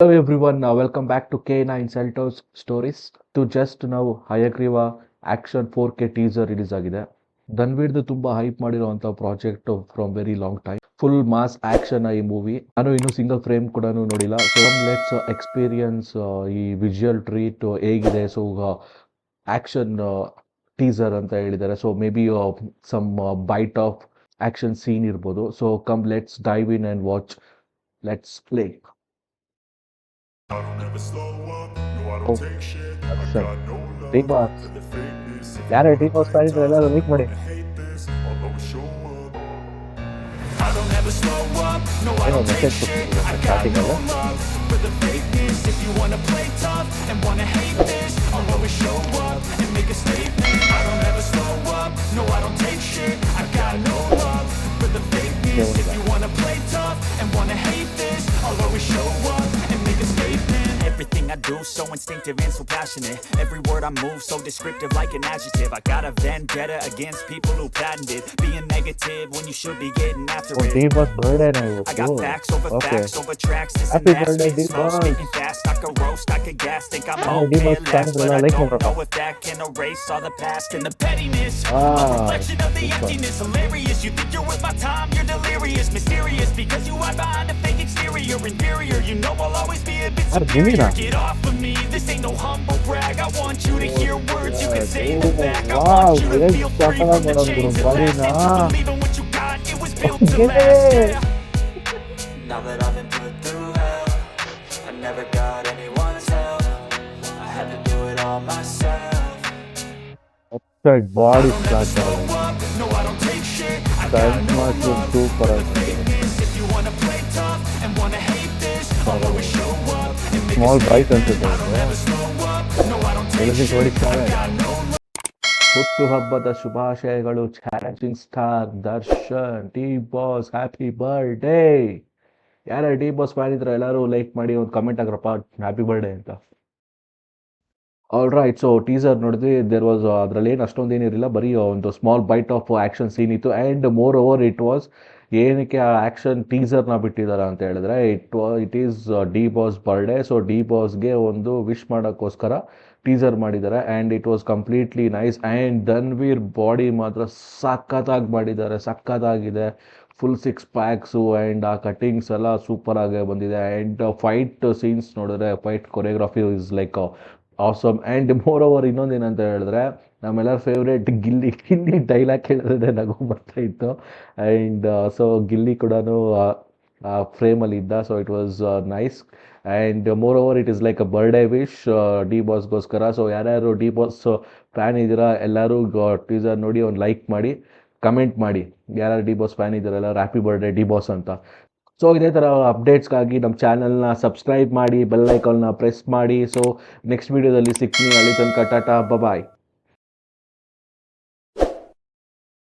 Hello everyone, welcome back to K9 Seltos Stories. To just now Hayagriva Action 4K teaser release ಆಗಿದೆ. ಧನ್ವೀರ್ದು ತುಂಬಾ hype ಮಾಡಿರುವಂಥ project from very long time. Full mass action ಈ movie. ನಾನು ಇನ್ನೂ single frame ಕೂಡ ನೋಡಿಲ್ಲ. So let's experience ಈ ವಿಜುವಲ್ ಟ್ರೀಟ್ ಹೇಗಿದೆ. ಸೊ ಆಕ್ಷನ್ ಟೀಸರ್ ಅಂತ ಹೇಳಿದ್ದಾರೆ. So maybe some bite of action scene ಇರ್ಬೋದು. So come let's dive in and watch. Let's play. ಯಾರು ಟೀಮ್ ಹೋಗ್ತಾ ಇದ್ರು ಎಲ್ಲರೂ ವೀಕ್ ಮಾಡಿ ಏನೋ ಮೆಸೇಜ್ ಸ್ಟಾರ್ಟಿಂಗ್ ಅಲ್ಲ Everything I do so instinctive and so passionate. Every word I move so descriptive like an adjective. I got a vendetta against people who patented being negative when you should be getting after it. D-Boss birthday na I got facts over okay. facts over tracks. This Happy and that, birthday, speaking slow, D-Boss. speaking fast. I could roast, I could gas, think I'm Oh, okay D-Boss at last, fans but will I like don't him, know bro. if that can erase all the past and the pettiness. Ah, Reflection of the emptiness, hilarious. You think you're worth my time, you're delirious, mysterious because you hide behind a fake exterior, inferior. You know I'll always be a bit superior. Get off of me, this ain't no humble brag. I want you to hear words you can say them back. I wow, want you to great feel free from the stuff, chains Madam that last, and to Gurumvarina. believe in what you got. It was built to Okay. last. Yeah. Now that I've been put through hell, I never got anyone's help. I had to do it all myself. Upside body flat Slow up, no I don't take shit. I that got no much love super for fakeness. If you wanna play tough and wanna hate this, I'll always show up and make small a bite statement. ಅನ್ಸುತ್ತೆ I don't ever slow up, no I don't take everything shit. 27 Got no ಹುಟ್ಟುಹಬ್ಬದ ಶುಭಾಶಯಗಳು challenging star Darshan. D boss happy birthday. ಯಾರು D boss fan ಇದ್ರೆ ಎಲ್ಲರೂ like ಮಾಡಿ ಒಂದು comment ಆಗ್ರಪ್ಪ ಹ್ಯಾಪಿ ಬರ್ಡೇ ಅಂತ. ಆಲ್ ರೈಟ್, ಸೊ ಟೀಸರ್ ನೋಡಿದ್ವಿ. ದೇರ್ ವಾಸ್ ಅದರಲ್ಲಿ ಏನು ಅಷ್ಟೊಂದು ಏನಿರಲಿಲ್ಲ, ಬರೀ ಒಂದು small bite of action scene ಇತ್ತು. And moreover it was ಏನಕ್ಕೆ ಆ ಆ್ಯಕ್ಷನ್ ಟೀಸರ್ನ ಬಿಟ್ಟಿದ್ದಾರೆ ಅಂತ ಹೇಳಿದ್ರೆ it is D boss birthday. So D ಬಾಸ್ಗೆ ಒಂದು ವಿಶ್ ಮಾಡೋಕ್ಕೋಸ್ಕರ ಟೀಸರ್ ಮಾಡಿದ್ದಾರೆ. And it was completely nice. And Dhanveer body ಮಾತ್ರ ಸಖತ್ತಾಗಿ ಮಾಡಿದ್ದಾರೆ, ಸಖತ್ತಾಗಿದೆ. ಫುಲ್ ಸಿಕ್ಸ್ ಪ್ಯಾಕ್ಸು ಆ್ಯಂಡ್ ಆ ಕಟ್ಟಿಂಗ್ಸ್ ಎಲ್ಲ ಸೂಪರಾಗಿ ಬಂದಿದೆ. ಆ್ಯಂಡ್ ಫೈಟ್ ಸೀನ್ಸ್ ನೋಡಿದ್ರೆ fight choreography is like awesome. And more over ಇನ್ನೊಂದು ಏನಂತ ಹೇಳಿದ್ರೆ ನಮ್ಮೆಲ್ಲರ ಫೇವ್ರೇಟ್ ಗಿಲ್ಲಿ ಡೈಲಾಗ್ ಕೇಳಿದ್ರೆ ನಗು ಬರ್ತಾ ಇತ್ತು. ಆ್ಯಂಡ್ ಸೊ ಗಿಲ್ಲಿ ಕೂಡ ಆ ಫ್ರೇಮಲ್ಲಿ ಇದ್ದ. So it was nice. And moreover it is like a birthday wish D ಬಾಸ್ಗೋಸ್ಕರ. ಸೊ ಯಾರ್ಯಾರು ಡಿ ಬಾಸ್ ಫ್ಯಾನ್ ಇದ್ದೀರಾ ಎಲ್ಲರೂ ಟೀಸರ್ ನೋಡಿ ಒಂದು ಲೈಕ್ ಮಾಡಿ, ಕಮೆಂಟ್ ಮಾಡಿ. ಯಾರ್ಯಾರು ಡಿ ಬಾಸ್ ಫ್ಯಾನ್ ಇದ್ದೀರಾ ಎಲ್ಲರೂ ಹ್ಯಾಪಿ ಬರ್ಡೇ ಡಿ ಬಾಸ್ ಅಂತ. ಸೊ ಇದೇ ಥರ ಅಪ್ಡೇಟ್ಸ್ಗಾಗಿ ನಮ್ಮ ಚಾನಲ್ನ ಸಬ್ಸ್ಕ್ರೈಬ್ ಮಾಡಿ, ಬೆಲ್ ಐಕಾನ್ನ ಪ್ರೆಸ್ ಮಾಡಿ. ಸೊ ನೆಕ್ಸ್ಟ್ ವೀಡಿಯೋದಲ್ಲಿ ಸಿಗ್ತೀನಿ. ಅಲ್ಲಿ ತನಕ ಟಾಟಾ ಬಾಯ್.